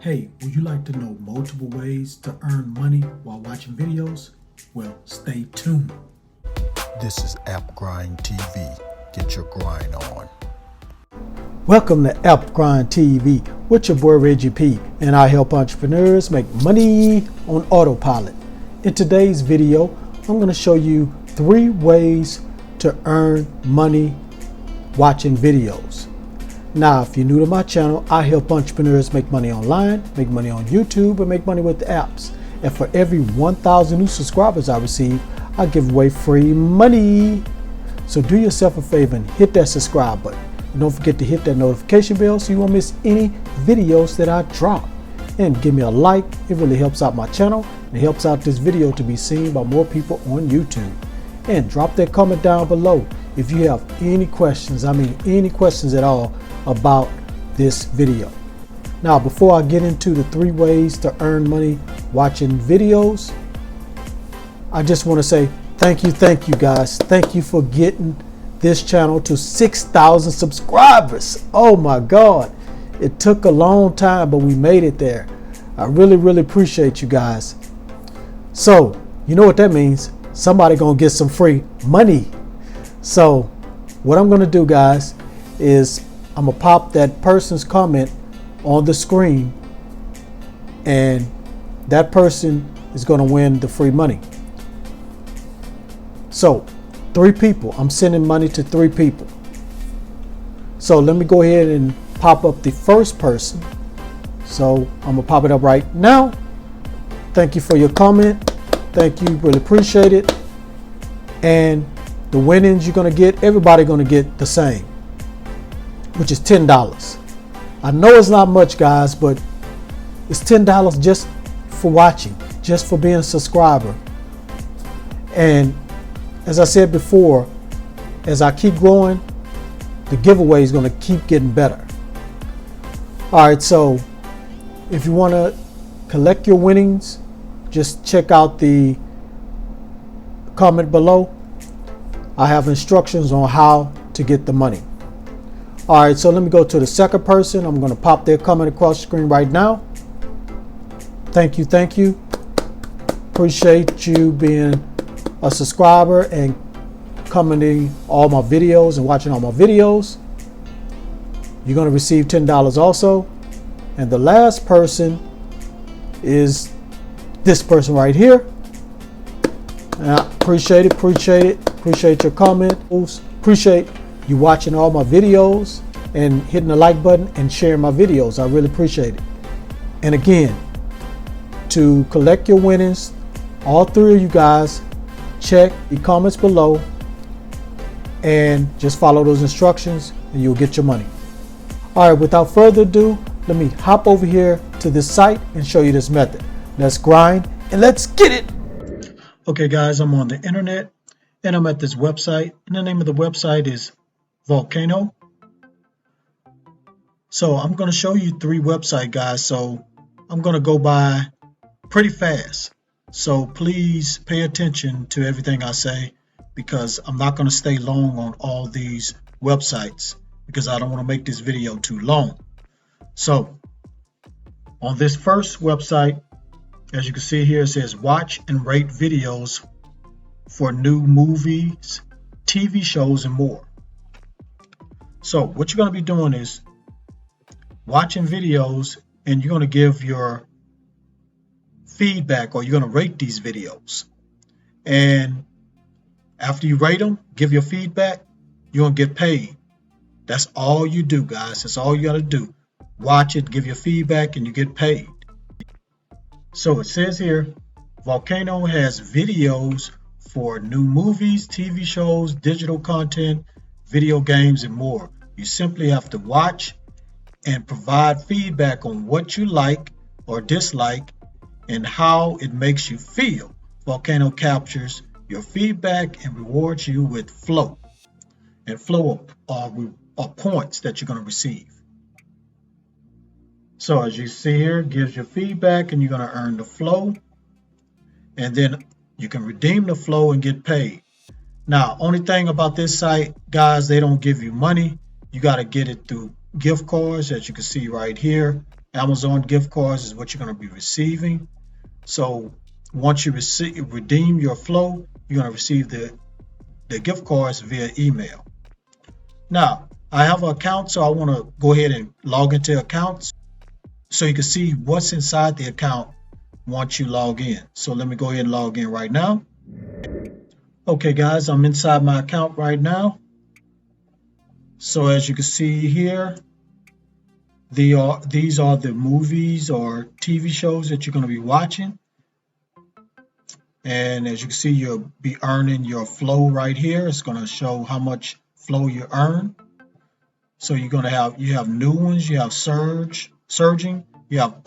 Hey, would you like to know multiple ways to earn money while watching videos? Well, stay tuned. This is AppGrind TV. Get your grind on. Welcome to AppGrind TV with your boy Reggie P, and I help entrepreneurs make money on autopilot. In today's video, I'm going to show you 3 ways to earn money watching videos. Now, if you're new to my channel, I help entrepreneurs make money online, make money on YouTube, and make money with the apps. And for every 1,000 new subscribers I receive, I give away free money. So do yourself a favor and hit that subscribe button. And don't forget to hit that notification bell so you won't miss any videos that I drop. And give me a like. It really helps out my channel and it helps out this video to be seen by more people on YouTube. And drop that comment down below if you have any questions, any questions at all about this video. Now, before I get into the 3 ways to earn money watching videos, I just want to say thank you guys. Thank you for getting this channel to 6,000 subscribers. Oh my God, it took a long time, but we made it there. I really appreciate you guys. So you know what that means? Somebody gonna get some free money. So what I'm gonna do, guys, is I'm gonna pop that person's comment on the screen, and that person is gonna win the free money. So 3 people, I'm sending money to 3 people. So let me go ahead and pop up the first person. So I'm gonna pop it up right now. Thank you for your comment. Thank you, really appreciate it. And the winnings you're gonna get, everybody gonna get the same, which is $10. I know it's not much, guys, but it's $10 just for watching, just for being a subscriber. And as I said before, as I keep growing, the giveaway is going to keep getting better. All right, so if you want to collect your winnings, just check out the comment below. I have instructions on how to get the money. All right, so let me go to the second person. I'm going to pop their comment across the screen right now. Thank you. Appreciate you being a subscriber and commenting all my videos and watching all my videos. You're going to receive $10 also. And the last person is this person right here. And I appreciate it. Appreciate your comment. Appreciate you watching all my videos and hitting the like button and sharing my videos. I really appreciate it. And again, to collect your winnings, all 3 of you guys, check the comments below and just follow those instructions and you'll get your money. All right, without further ado, let me hop over here to this site and show you this method. Let's grind and let's get it. Okay guys, I'm on the internet and I'm at this website, and the name of the website is Volcano. So I'm going to show you 3 websites, guys, so I'm going to go by pretty fast. So please pay attention to everything I say, because I'm not going to stay long on all these websites because I don't want to make this video too long. So on this first website, as you can see here, it says watch and rate videos for new movies, TV shows, and more. So what you're going to be doing is watching videos, and you're going to give your feedback, or you're going to rate these videos. And after you rate them, give your feedback, you're going to get paid. That's all you do, guys. That's all you got to do. Watch it, give your feedback, and you get paid. So it says here, Volcano has videos for new movies, TV shows, digital content, video games, and more. You simply have to watch and provide feedback on what you like or dislike and how it makes you feel. Volcano captures your feedback and rewards you with flow. And flow are points that you're going to receive. So as you see here, it gives you feedback and you're going to earn the flow. And then you can redeem the flow and get paid. Now, only thing about this site, guys, they don't give you money. You got to get it through gift cards, as you can see right here. Amazon gift cards is what you're going to be receiving. So once you redeem your flow, you're going to receive the gift cards via email. Now, I have an account, so I want to go ahead and log into accounts so you can see what's inside the account once you log in. So let me go ahead and log in right now. Okay guys, I'm inside my account right now. So as you can see here, these are the movies or TV shows that you're going to be watching. And as you can see, you'll be earning your flow right here. It's going to show how much flow you earn. So you're going to have new ones, you have surging, you have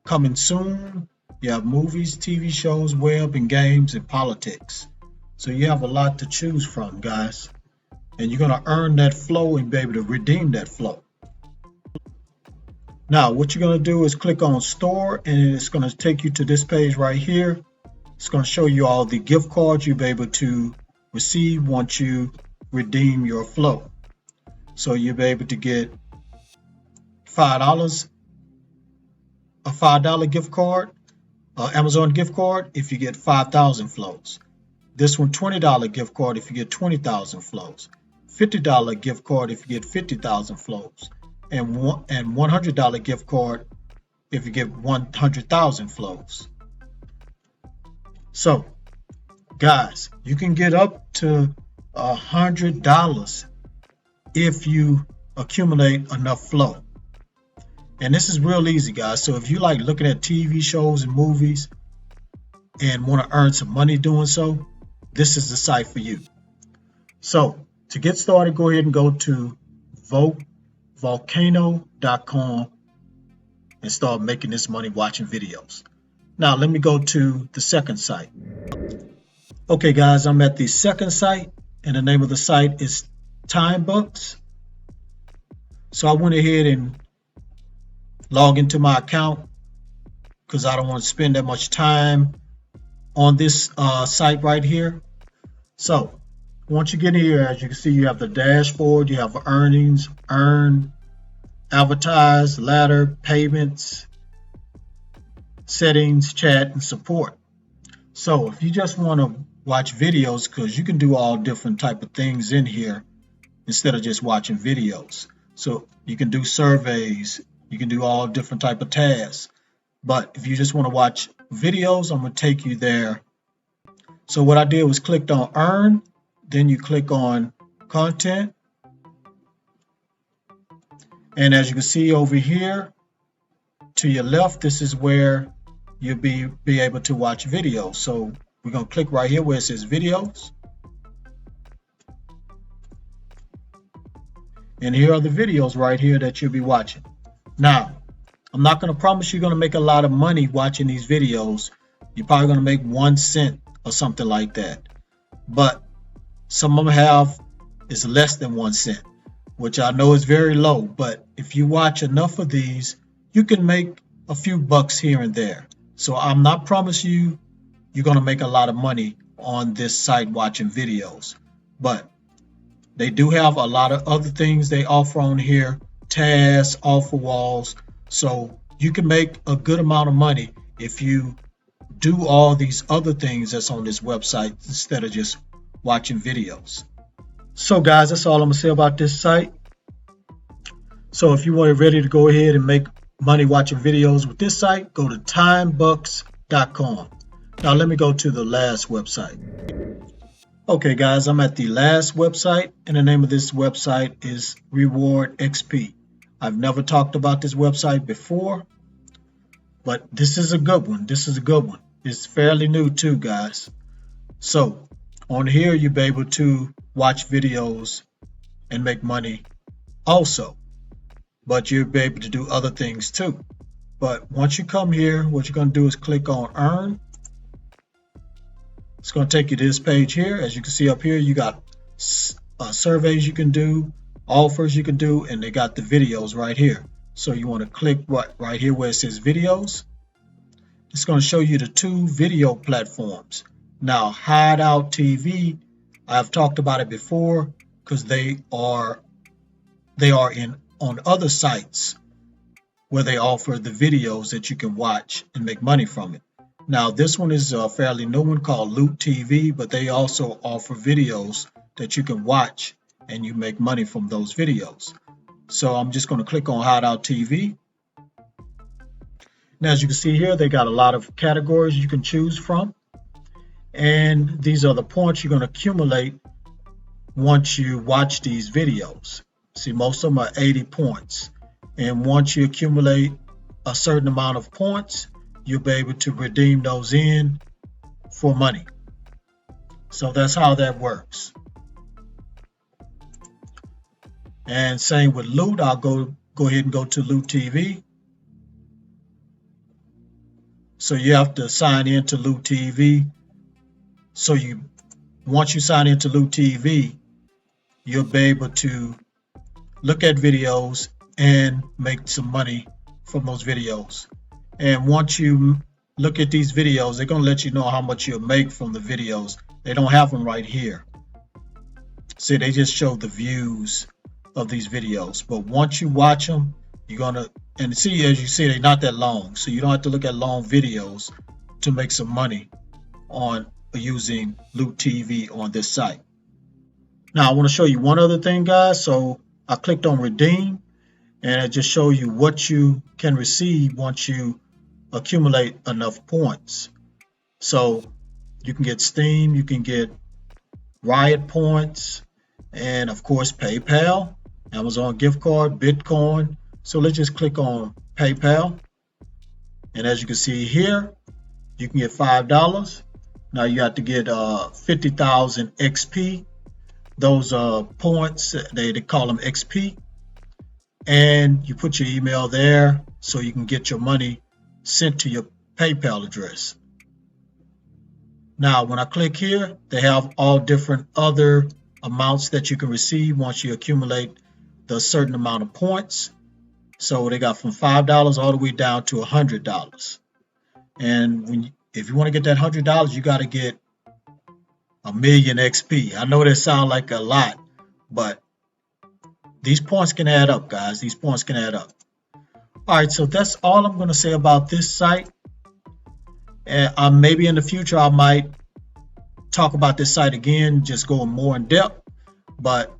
coming soon, you have movies, TV shows, web and games and politics. So you have a lot to choose from, guys. And you're going to earn that flow and be able to redeem that flow. Now, what you're going to do is click on store, and it's going to take you to this page right here. It's going to show you all the gift cards you'll be able to receive once you redeem your flow. So you'll be able to get $5, a $5 gift card, Amazon gift card if you get 5,000 flows. This one, $20 gift card if you get 20,000 flows. $50 gift card if you get 50,000 flows. And $100 gift card if you get 100,000 flows. So, guys, you can get up to $100 if you accumulate enough flow. And this is real easy, guys. So if you like looking at TV shows and movies and want to earn some money doing so, this is the site for you. So to get started, go ahead and go to Volcano.com and start making this money watching videos. Now let me go to the second site. Okay guys, I'm at the second site, and the name of the site is Timebox. So I went ahead and log into my account because I don't want to spend that much time on this site right here. So once you get here, as you can see, you have the dashboard, you have earnings, earn, advertise, ladder, payments, settings, chat, and support. So if you just want to watch videos, because you can do all different type of things in here instead of just watching videos. So you can do surveys, you can do all different type of tasks. But if you just want to watch videos, I'm going to take you there. So what I did was clicked on earn, then you click on content. And as you can see over here to your left, this is where you'll be able to watch videos. So we're going to click right here where it says videos. And here are the videos right here that you'll be watching. Now, I'm not going to promise you're going to make a lot of money watching these videos. You're probably going to make 1 cent or something like that. But some of them have is less than 1 cent, which I know is very low. But if you watch enough of these, you can make a few bucks here and there. So I'm not promising you're going to make a lot of money on this site watching videos. But they do have a lot of other things they offer on here, tasks, offer walls. So you can make a good amount of money if you do all these other things that's on this website instead of just watching videos. So guys, that's all I'm gonna say about this site. So if you are ready to go ahead and make money watching videos with this site, go to Timebox.com. Now let me go to the last website. Okay guys, I'm at the last website, and the name of this website is RewardXP. I've never talked about this website before, but this is a good one. It's fairly new too, guys. So on here, you'll be able to watch videos and make money also, but you'll be able to do other things too. But once you come here, what you're going to do is click on earn. It's going to take you to this page here. As you can see up here, you got surveys you can do, offers you can do, and they got the videos right here. So you want to click right here where it says videos. It's going to show you the 2 video platforms. Now, Hideout TV, I've talked about it before because they are in on other sites where they offer the videos that you can watch and make money from it. Now, this one is a fairly new one called Loot TV, but they also offer videos that you can watch and you make money from those videos. So I'm just going to click on Hideout TV. Now, as you can see here, they got a lot of categories you can choose from. And these are the points you're going to accumulate once you watch these videos. See, most of them are 80 points. And once you accumulate a certain amount of points, you'll be able to redeem those in for money. So that's how that works. And same with Loot. I'll go ahead and go to Loot TV. So you have to sign in to Loot TV. So once you sign into Loot TV, you'll be able to look at videos and make some money from those videos. And once you look at these videos, they're going to let you know how much you'll make from the videos. They don't have them right here. See, they just show the views of these videos. But once you watch them, you're going to, and see, as you see, they're not that long. So you don't have to look at long videos to make some money on using Loot TV on this site. Now, I want to show you one other thing, guys. So I clicked on Redeem, and it just shows you what you can receive once you accumulate enough points. So you can get Steam, you can get Riot points, and of course PayPal, Amazon gift card, Bitcoin. So let's just click on PayPal, and as you can see here, you can get $5. Now you have to get 50,000 XP. Those points, they call them XP. And you put your email there so you can get your money sent to your PayPal address. Now, when I click here, they have all different other amounts that you can receive once you accumulate the certain amount of points. So they got from $5 all the way down to $100. And if you want to get that $100, you got to get 1,000,000 XP. I know that sounds like a lot, but these points can add up, guys. These points can add up. All right, so that's all I'm going to say about this site. And maybe in the future, I might talk about this site again, just going more in depth. But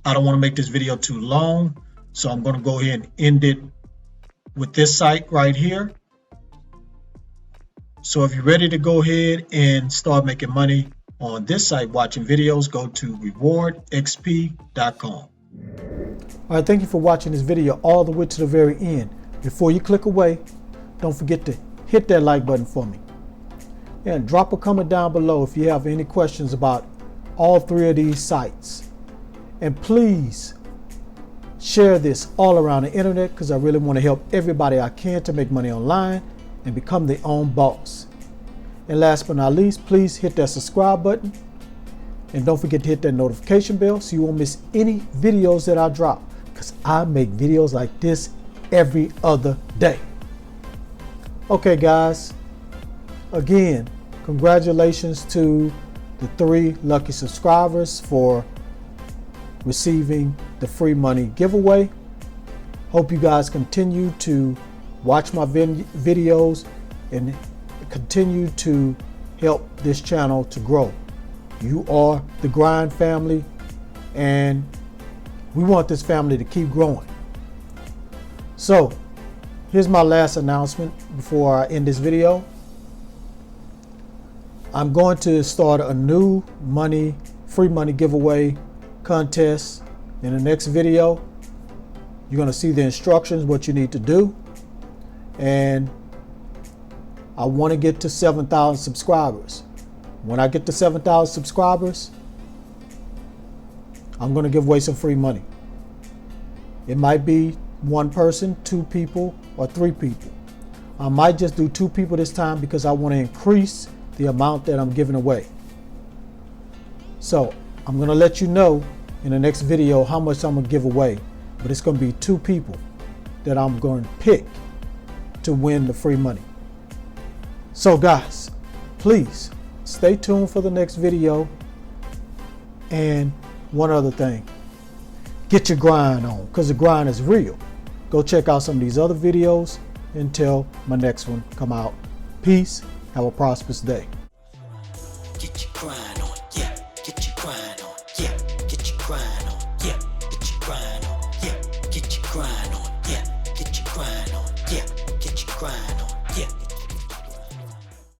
I don't want to make this video too long, so I'm going to go ahead and end it with this site right here. So if you're ready to go ahead and start making money on this site watching videos, go to RewardXP.com. All right, thank you for watching this video all the way to the very end. Before you click away, don't forget to hit that like button for me. And drop a comment down below if you have any questions about all three of these sites. And please share this all around the internet, because I really want to help everybody I can to make money online and become their own boss. And last but not least, please hit that subscribe button, and don't forget to hit that notification bell so you won't miss any videos that I drop, because I make videos like this every other day. Okay guys, again, congratulations to the 3 lucky subscribers for receiving the free money giveaway. Hope you guys continue to watch my videos and continue to help this channel to grow. You are the Grind family, and we want this family to keep growing. So here's my last announcement before I end this video. I'm going to start a new free money giveaway contest. In the next video, you're going to see the instructions, what you need to do. And I want to get to 7,000 subscribers. When I get to 7,000 subscribers, I'm going to give away some free money. It might be 1 person, 2 people, or 3 people. I might just do 2 people this time because I want to increase the amount that I'm giving away. So I'm going to let you know in the next video how much I'm going to give away. But it's going to be 2 people that I'm going to pick to win the free money. So guys, please stay tuned for the next video. And one other thing, get your grind on, because the grind is real. Go check out some of these other videos until my next one come out. Peace. Have a prosperous day. Get your grind on, yeah. Get your grind on, yeah. Get your grind on, yeah. Get your grind on, yeah. Get your grind on, yeah. Get your grind on, yeah. Get your grind on.